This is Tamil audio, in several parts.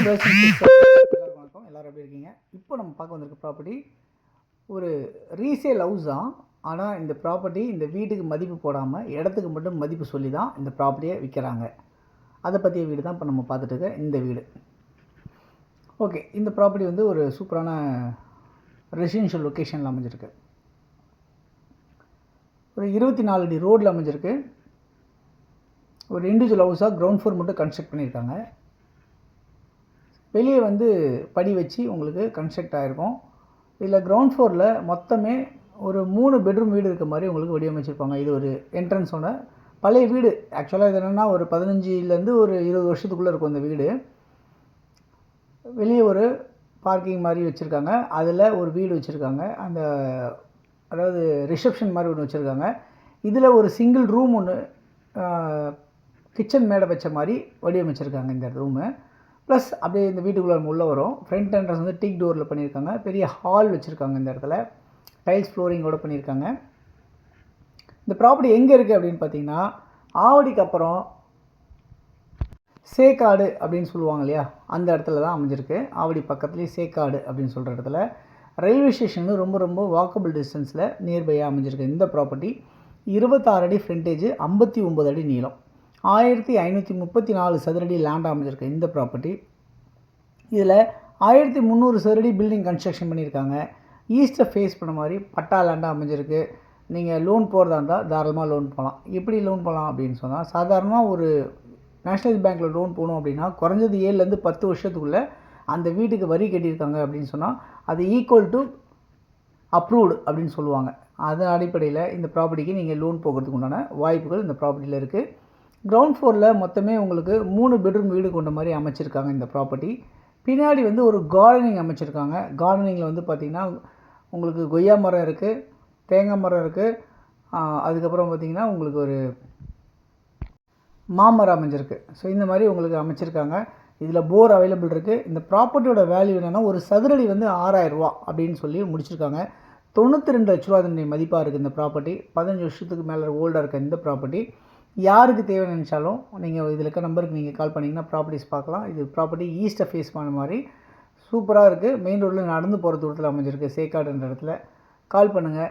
வணக்கம், எல்லோரும் எப்படி இருக்கீங்க? இப்போ நம்ம பார்க்க வந்திருக்க ப்ராப்பர்ட்டி ஒரு ரீசேல் ஹவுஸ் தான். ஆனால் இந்த ப்ராப்பர்ட்டி இந்த வீட்டுக்கு மதிப்பு போடாமல் இடத்துக்கு மட்டும் மதிப்பு சொல்லி தான் இந்த ப்ராப்பர்ட்டியை விற்கிறாங்க. அதை பற்றிய வீடு தான் இப்போ நம்ம பார்த்துட்டு இருக்க இந்த வீடு. ஓகே, இந்த ப்ராப்பர்ட்டி வந்து ஒரு சூப்பரான ரெசிடென்ஷியல் லொக்கேஷனில் அமைஞ்சிருக்கு. ஒரு 24 அடி ரோடில் அமைஞ்சிருக்கு. ஒரு இண்டிவிஜுவல் ஹவுஸாக கிரவுண்ட் ஃப்ளோர் மட்டும் கன்ஸ்ட்ரக்ட் பண்ணியிருக்காங்க. வெளியே வந்து படி வச்சு உங்களுக்கு கன்ஸ்ட்ரக்ட் ஆகிருக்கும். இதில் கிரவுண்ட் ஃப்ளோரில் மொத்தமே ஒரு 3 பெட்ரூம் வீடு இருக்க மாதிரி உங்களுக்கு வடிவமைச்சிருப்பாங்க. இது ஒரு என்ட்ரன்ஸோட பழைய வீடு. ஆக்சுவலாக இது என்னென்னா ஒரு 15லேருந்து ஒரு 20 வருஷத்துக்குள்ளே இருக்கும் இந்த வீடு. வெளியே ஒரு பார்க்கிங் மாதிரி வச்சுருக்காங்க. அதில் ஒரு வீடு வச்சுருக்காங்க. அதாவது ரிசப்ஷன் மாதிரி ஒன்று வச்சுருக்காங்க. இதில் ஒரு சிங்கிள் ரூம் ஒன்று கிச்சன் மேடை வச்ச மாதிரி வடிவமைச்சிருக்காங்க இந்த ரூமு. ப்ளஸ் அப்படியே இந்த வீட்டுக்குள்ளே நம்ம உள்ளே வரும். ஃப்ரண்ட் என்ட்ரன்ஸ் வந்து டீக் டோரில் பண்ணியிருக்காங்க. பெரிய ஹால் வச்சுருக்காங்க. இந்த இடத்துல டைல்ஸ் ஃப்ளோரிங்கோடு பண்ணியிருக்காங்க. இந்த ப்ராப்பர்ட்டி எங்கே இருக்குது அப்படின்னு பார்த்தீங்கன்னா, ஆவடிக்கு அப்புறம் சேக்காடு அப்படின்னு சொல்லுவாங்க இல்லையா, அந்த இடத்துல தான் அமைஞ்சிருக்கு. ஆவடி பக்கத்துலேயே சேக்காடு அப்படின்னு சொல்கிற இடத்துல ரயில்வே ஸ்டேஷன் ரொம்ப ரொம்ப வாக்கபிள் டிஸ்டன்ஸில் நியர்பையாக அமைஞ்சிருக்கு. இந்த ப்ராப்பர்ட்டி 26 அடி ஃப்ரண்டேஜ், 59 அடி நீளம், 1534 சதுரடி லேண்ட் அமைஞ்சிருக்கு இந்த ப்ராப்பர்ட்டி. இதில் 1300 சதுரடி பில்டிங் கன்ஸ்ட்ரக்ஷன் பண்ணியிருக்காங்க. ஈஸ்ட்டை ஃபேஸ் பண்ண மாதிரி பட்டா லேண்டாக அமைஞ்சிருக்கு. நீங்கள் லோன் போகிறதா இருந்தால் தாராளமாக லோன் போகலாம். எப்படி லோன் போகலாம் அப்படின்னு சொன்னால், சாதாரணமாக ஒரு நேஷ்னலைஸ் பேங்க்கில் லோன் போகணும் அப்படின்னா குறைஞ்சது 7லேருந்து 10 வருஷத்துக்குள்ளே அந்த வீட்டுக்கு வரி கட்டியிருக்காங்க அப்படின்னு சொன்னால் அது ஈக்குவல் டு அப்ரூவ்டு அப்படின்னு சொல்லுவாங்க. அதன் அடிப்படையில் இந்த ப்ராப்பர்ட்டிக்கு நீங்கள் லோன் போகிறதுக்கு உண்டான வாய்ப்புகள் இந்த ப்ராப்பர்ட்டியில் இருக்குது. கிரவுண்ட் ஃப்ளோரில் மொத்தமே உங்களுக்கு 3 பெட்ரூம் வீடு கொண்ட மாதிரி அமைச்சிருக்காங்க இந்த ப்ராப்பர்ட்டி. பின்னாடி வந்து ஒரு கார்டனிங் அமைச்சிருக்காங்க. கார்டனிங்கில் வந்து பார்த்திங்கன்னா உங்களுக்கு கொய்யா மரம் இருக்குது, தேங்காய் மரம் இருக்குது, அதுக்கப்புறம் பார்த்திங்கன்னா உங்களுக்கு ஒரு மாமரம் அமைஞ்சிருக்கு. ஸோ இந்த மாதிரி உங்களுக்கு அமைச்சிருக்காங்க. இதில் போர் அவைலபிள் இருக்குது. இந்த ப்ராப்பர்ட்டியோட வேல்யூ என்னென்னா ஒரு சதுரடி வந்து 6000 ரூபா அப்படின்னு சொல்லி முடிச்சிருக்காங்க. 92 லட்ச ரூபா அதனுடைய மதிப்பாக இருக்குது இந்த ப்ராப்பர்ட்டி. 15 வருஷத்துக்கு மேலே ஓல்டாக இருக்க இந்த ப்ராப்பர்ட்டி யாருக்கு தேவை நினச்சாலும் நீங்கள் இதில் இருக்க நம்பருக்கு நீங்கள் கால் பண்ணிங்கன்னா ப்ராப்பர்ட்டிஸ் பார்க்கலாம். இது ப்ராப்பர்ட்டி ஈஸ்ட்டை ஃபேஸ் பண்ண மாதிரி சூப்பராக இருக்குது. மெயின் ரோட்டில் நடந்து போகிற தூரத்தில் அமைஞ்சிருக்கு. சேக்காடுன்ற இடத்துல. கால் பண்ணுங்கள்.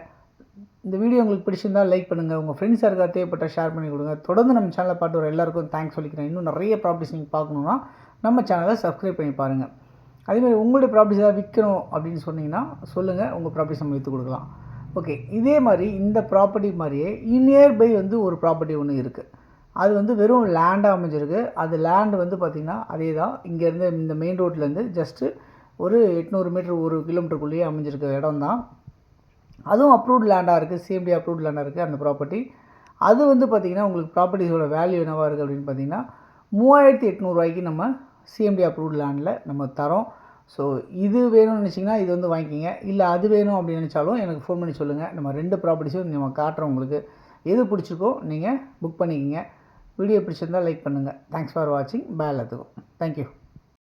இந்த வீடியோ உங்களுக்கு பிடிச்சிருந்தால் லைக் பண்ணுங்கள். உங்கள் ஃப்ரெண்ட்ஸ் யாருக்காக தேவைப்பட்டால் ஷேர் பண்ணி கொடுங்க. தொடர்ந்து நம்ம சேனலை பார்த்து வர எல்லாருக்கும் தேங்க்ஸ் சொல்லிக்கிறேன். இன்னும் நிறைய ப்ராப்பர்ட்டிஸ் நீங்கள் பார்க்கணுன்னா நம்ம சேனலை சப்ஸ்கிரைப் பண்ணி பாருங்கள். அதேமாதிரி உங்களுடைய ப்ராப்பர்ட்டிஸ் ஏதாவது விற்கணும் அப்படின்னு சொன்னீங்கன்னா சொல்லுங்கள். உங்கள் ப்ராப்பர்ட்டிஸ் நம்ம விற்று கொடுக்கலாம். ஓகே, இதே மாதிரி இந்த ப்ராப்பர்ட்டி மாதிரியே நியர்பை வந்து ஒரு ப்ராப்பர்ட்டி ஒன்று இருக்குது. அது வந்து வெறும் லேண்டாக அமைஞ்சிருக்கு. அது லேண்டு வந்து பார்த்திங்கன்னா அதே தான். இங்கேருந்து இந்த மெயின் ரோட்லேருந்து ஜஸ்ட்டு ஒரு 800 மீட்டர், 1 கிலோமீட்டருக்குள்ளேயே அமைஞ்சிருக்க இடம் தான். அதுவும் அப்ரூவ்ட் லேண்டாக இருக்குது. சிஎம்டி அப்ரூவ்ட் லேண்டாக இருக்குது அந்த ப்ராப்பர்ட்டி. அது வந்து பார்த்திங்கன்னா உங்களுக்கு ப்ராப்பர்ட்டிஸோட வேல்யூ என்னவாக இருக்குது அப்படின்னு பார்த்திங்கன்னா 3800 ரூபாய்க்கு நம்ம சிஎம்டி அப்ரூவ்ட் லேண்டில் நம்ம தரோம். ஸோ இது வேணும்னு நினச்சிங்கன்னா இது வந்து வாங்கிக்கிங்க. இல்லை அது வேணும் அப்படின்னு நினச்சாலும் எனக்கு ஃபோன் பண்ணி சொல்லுங்கள். நம்ம 2 ப்ராப்பர்ட்டிஸும் நம்ம காட்டுறோம். உங்களுக்கு எது பிடிச்சிருக்கோ நீங்கள் புக் பண்ணிக்கிங்க. வீடியோ பிடிச்சிருந்தால் லைக் பண்ணுங்கள். தேங்க்ஸ் ஃபார் வாட்சிங். பாய் எல்லாத்துக்கும். தேங்க்யூ.